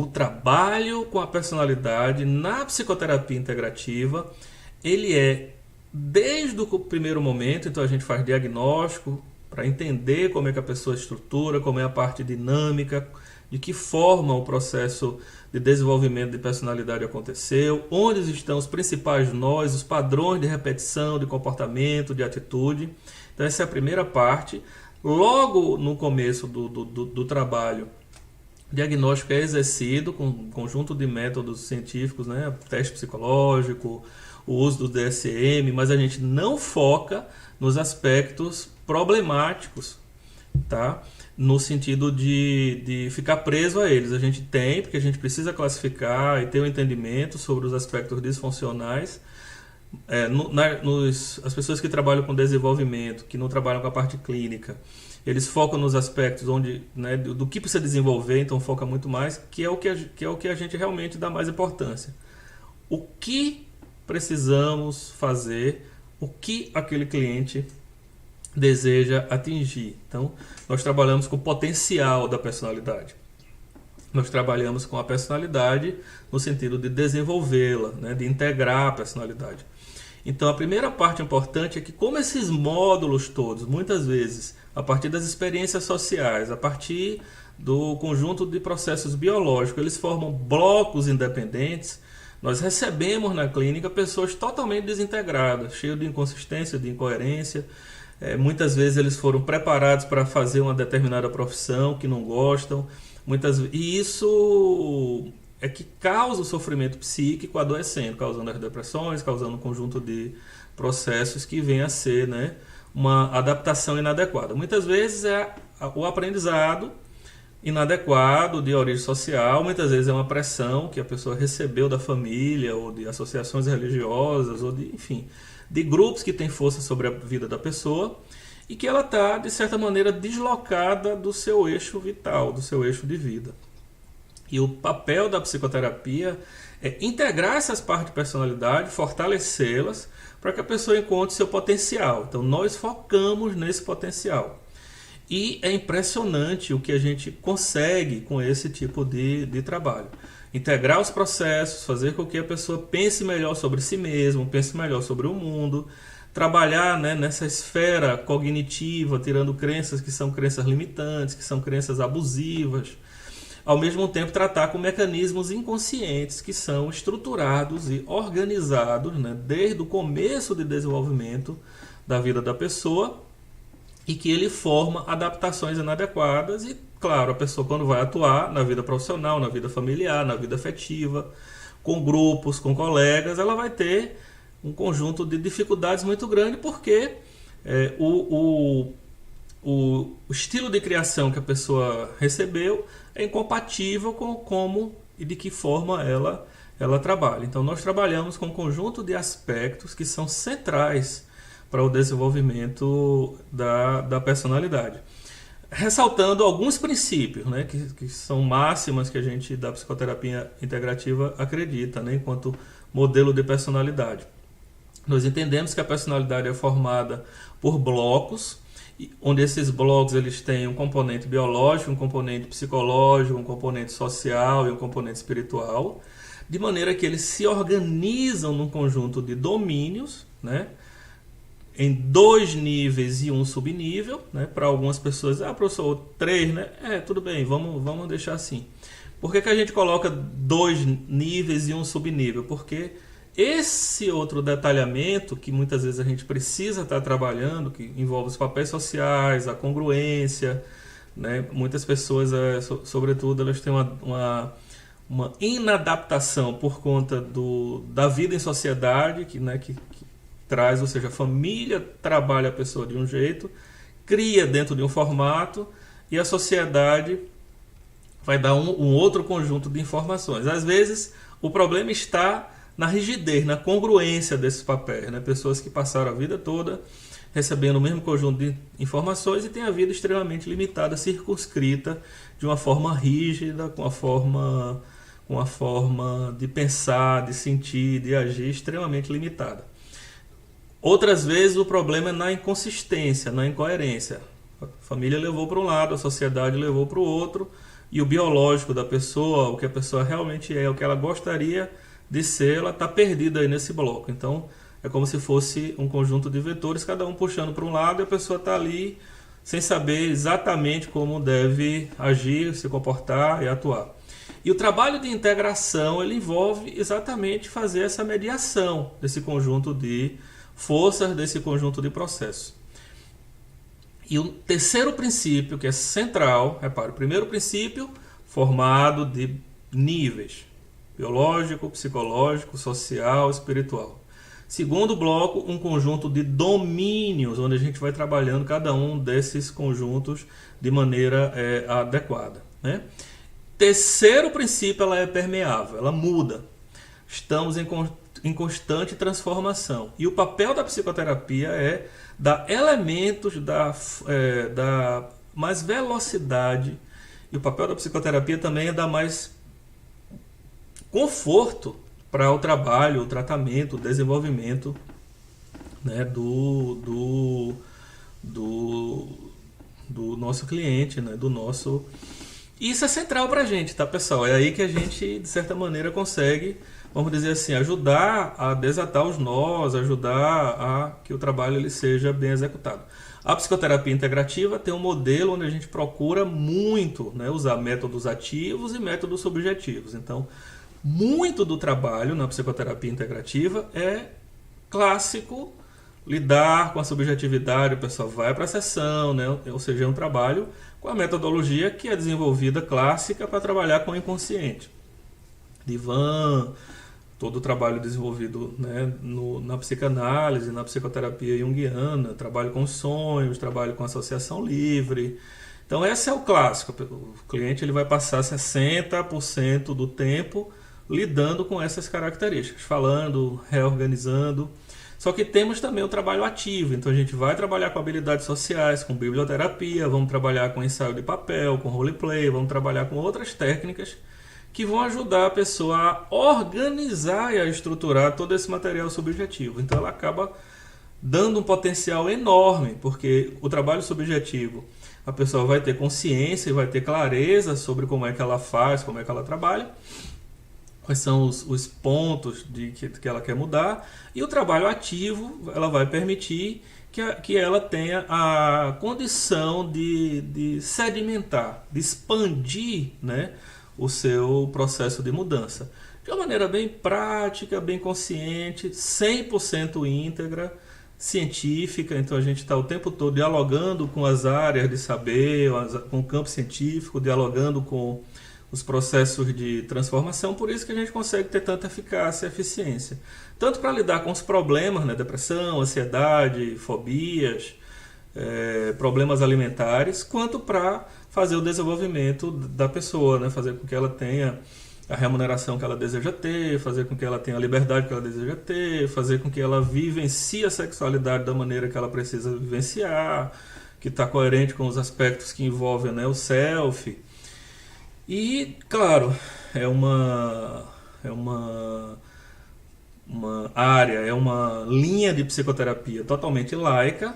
o trabalho com a personalidade na psicoterapia integrativa, ele é desde o primeiro momento. Então a gente faz diagnóstico para entender como é que a pessoa estrutura, como é a parte dinâmica, de que forma o processo de desenvolvimento de personalidade aconteceu, onde estão os principais nós, os padrões de repetição, de comportamento, de atitude. Então essa é a primeira parte. Logo no começo do trabalho, o diagnóstico é exercido com um conjunto de métodos científicos, né? Teste psicológico, o uso do DSM, mas a gente não foca nos aspectos problemáticos, tá? No sentido de ficar preso a eles. A gente tem, porque a gente precisa classificar e ter um entendimento sobre os aspectos disfuncionais. As pessoas que trabalham com desenvolvimento, que não trabalham com a parte clínica, eles focam nos aspectos onde, né, do que precisa desenvolver, então foca muito mais, que é o que a gente realmente dá mais importância. O que precisamos fazer, o que aquele cliente deseja atingir. Então, nós trabalhamos com o potencial da personalidade. Nós trabalhamos com a personalidade no sentido de desenvolvê-la, né, de integrar a personalidade. Então, a primeira parte importante é que, como esses módulos todos, muitas vezes, a partir das experiências sociais, a partir do conjunto de processos biológicos, eles formam blocos independentes. Nós recebemos na clínica pessoas totalmente desintegradas, cheias de inconsistência, de incoerência. Muitas vezes eles foram preparados para fazer uma determinada profissão que não gostam. E isso é que causa o sofrimento psíquico adoecendo, causando as depressões, causando um conjunto de processos que vem a ser, né, uma adaptação inadequada. Muitas vezes é o aprendizado inadequado de origem social, muitas vezes é uma pressão que a pessoa recebeu da família ou de associações religiosas ou enfim, de grupos que têm força sobre a vida da pessoa e que ela está, de certa maneira, deslocada do seu eixo vital, do seu eixo de vida. E o papel da psicoterapia é integrar essas partes de personalidade, fortalecê-las para que a pessoa encontre seu potencial. Então nós focamos nesse potencial. E é impressionante o que a gente consegue com esse tipo de trabalho. Integrar os processos, fazer com que a pessoa pense melhor sobre si mesma, pense melhor sobre o mundo, trabalhar, né, nessa esfera cognitiva, tirando crenças que são crenças limitantes, que são crenças abusivas. Ao mesmo tempo, tratar com mecanismos inconscientes que são estruturados e organizados, né, desde o começo de desenvolvimento da vida da pessoa, e que ele forma adaptações inadequadas. E, claro, a pessoa, quando vai atuar na vida profissional, na vida familiar, na vida afetiva, com grupos, com colegas, ela vai ter um conjunto de dificuldades muito grande, porque o estilo de criação que a pessoa recebeu é incompatível com como e de que forma ela trabalha. Então, nós trabalhamos com um conjunto de aspectos que são centrais para o desenvolvimento da personalidade. Ressaltando alguns princípios, né, que são máximas que a gente da psicoterapia integrativa acredita, né, enquanto modelo de personalidade. Nós entendemos que a personalidade é formada por blocos, onde esses blocos eles têm um componente biológico, um componente psicológico, um componente social e um componente espiritual, de maneira que eles se organizam num conjunto de domínios, né, em 2 níveis e um subnível, né? Para algumas pessoas, professor, 3, né? Tudo bem, vamos deixar assim. Por que a gente coloca 2 níveis e um subnível? Porque esse outro detalhamento que muitas vezes a gente precisa estar trabalhando, que envolve os papéis sociais, a congruência, né? Muitas pessoas, sobretudo, elas têm uma inadaptação por conta da vida em sociedade, que traz, ou seja, a família trabalha a pessoa de um jeito, cria dentro de um formato, e a sociedade vai dar um outro conjunto de informações. Às vezes, o problema está na rigidez, na congruência desses papéis, né? Pessoas que passaram a vida toda recebendo o mesmo conjunto de informações e têm a vida extremamente limitada, circunscrita, de uma forma rígida, com a forma de pensar, de sentir, de agir extremamente limitada. Outras vezes o problema é na inconsistência, na incoerência. A família levou para um lado, a sociedade levou para o outro, e o biológico da pessoa, o que a pessoa realmente é, o que ela gostaria de ser, ela está perdida aí nesse bloco. Então, é como se fosse um conjunto de vetores, cada um puxando para um lado, e a pessoa está ali sem saber exatamente como deve agir, se comportar e atuar. E o trabalho de integração, ele envolve exatamente fazer essa mediação desse conjunto de forças, desse conjunto de processos. E o terceiro princípio, que é central, repare, o primeiro princípio, formado de níveis: biológico, psicológico, social, espiritual. Segundo bloco, um conjunto de domínios, onde a gente vai trabalhando cada um desses conjuntos de maneira adequada, né? Terceiro princípio, ela é permeável, ela muda. Estamos em constante transformação. E o papel da psicoterapia é dar elementos, dar mais velocidade. E o papel da psicoterapia também é dar mais conforto para o trabalho, o tratamento, o desenvolvimento, né, do nosso cliente, né, do nosso... Isso é central para a gente, tá, pessoal? É aí que a gente, de certa maneira, consegue, vamos dizer assim, ajudar a desatar os nós, ajudar a que o trabalho ele seja bem executado. A psicoterapia integrativa tem um modelo onde a gente procura muito, né, usar métodos ativos e métodos subjetivos. Então, muito do trabalho na psicoterapia integrativa é clássico, lidar com a subjetividade, o pessoal vai para a sessão, né? Ou seja, é um trabalho com a metodologia que é desenvolvida clássica para trabalhar com o inconsciente. Divan, todo o trabalho desenvolvido, né, na psicanálise, na psicoterapia junguiana, trabalho com sonhos, trabalho com associação livre. Então esse é o clássico. O cliente ele vai passar 60% do tempo lidando com essas características, falando, reorganizando. Só que temos também o trabalho ativo, então a gente vai trabalhar com habilidades sociais, com biblioterapia, vamos trabalhar com ensaio de papel, com roleplay, vamos trabalhar com outras técnicas que vão ajudar a pessoa a organizar e a estruturar todo esse material subjetivo. Então ela acaba dando um potencial enorme, porque o trabalho subjetivo, a pessoa vai ter consciência e vai ter clareza sobre como é que ela faz, como é que ela trabalha, quais são os pontos que ela quer mudar, e o trabalho ativo ela vai permitir que ela tenha a condição de sedimentar, de expandir, né, o seu processo de mudança. De uma maneira bem prática, bem consciente, 100% íntegra, científica. Então a gente está o tempo todo dialogando com as áreas de saber, com o campo científico, dialogando com os processos de transformação, por isso que a gente consegue ter tanta eficácia e eficiência. Tanto para lidar com os problemas, né, depressão, ansiedade, fobias, problemas alimentares, quanto para fazer o desenvolvimento da pessoa, né, fazer com que ela tenha a remuneração que ela deseja ter, fazer com que ela tenha a liberdade que ela deseja ter, fazer com que ela vivencie a sexualidade da maneira que ela precisa vivenciar, que está coerente com os aspectos que envolvem, né, o self. E, claro, é uma área, é uma linha de psicoterapia totalmente laica,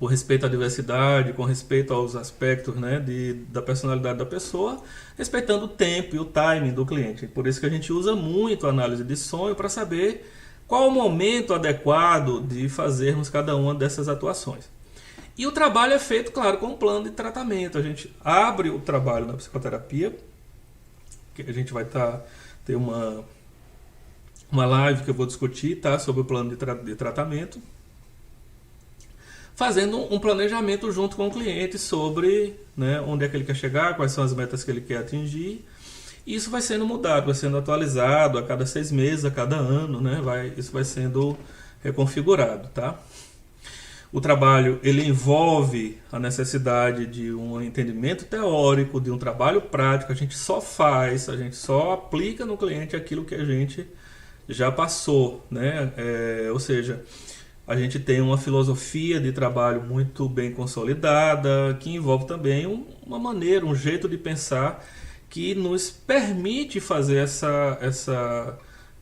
com respeito à diversidade, com respeito aos aspectos, né, da personalidade da pessoa, respeitando o tempo e o timing do cliente. Por isso que a gente usa muito a análise de sonho para saber qual o momento adequado de fazermos cada uma dessas atuações. E o trabalho é feito, claro, com um plano de tratamento. A gente abre o trabalho na psicoterapia, que a gente vai ter uma live que eu vou discutir, tá, sobre o plano de tratamento, fazendo um planejamento junto com o cliente sobre, né, onde é que ele quer chegar, quais são as metas que ele quer atingir. E isso vai sendo mudado, vai sendo atualizado a cada 6 meses, a cada ano, né, isso vai sendo reconfigurado, tá? O trabalho ele envolve a necessidade de um entendimento teórico, de um trabalho prático. A gente só faz, a gente só aplica no cliente aquilo que a gente já passou, né? Ou seja, a gente tem uma filosofia de trabalho muito bem consolidada, que envolve também uma maneira, um jeito de pensar que nos permite fazer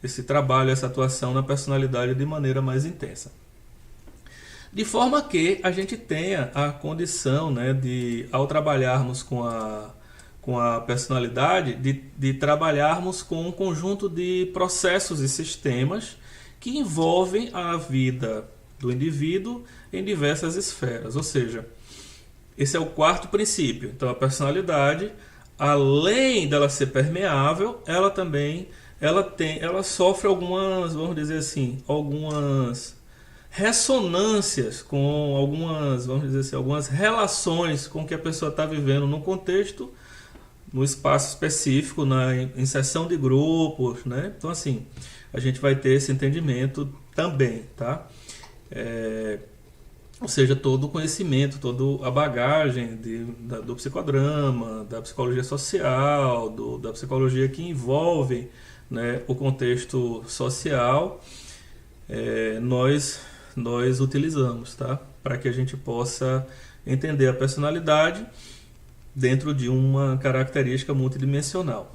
esse trabalho, essa atuação na personalidade de maneira mais intensa. De forma que a gente tenha a condição, né, de, ao trabalharmos com com a personalidade de trabalharmos com um conjunto de processos e sistemas que envolvem a vida do indivíduo em diversas esferas. Ou seja, esse é o quarto princípio. Então, a personalidade, além dela ser permeável, ela sofre algumas, vamos dizer assim, algumas ressonâncias com algumas, vamos dizer assim, algumas relações com que a pessoa está vivendo no contexto, no espaço específico, na inserção de grupos, né? Então, assim, a gente vai ter esse entendimento também, tá? Ou seja, todo o conhecimento, toda a bagagem do psicodrama, da psicologia social, da psicologia que envolve, né, o contexto social, nós utilizamos, tá? Para que a gente possa entender a personalidade dentro de uma característica multidimensional.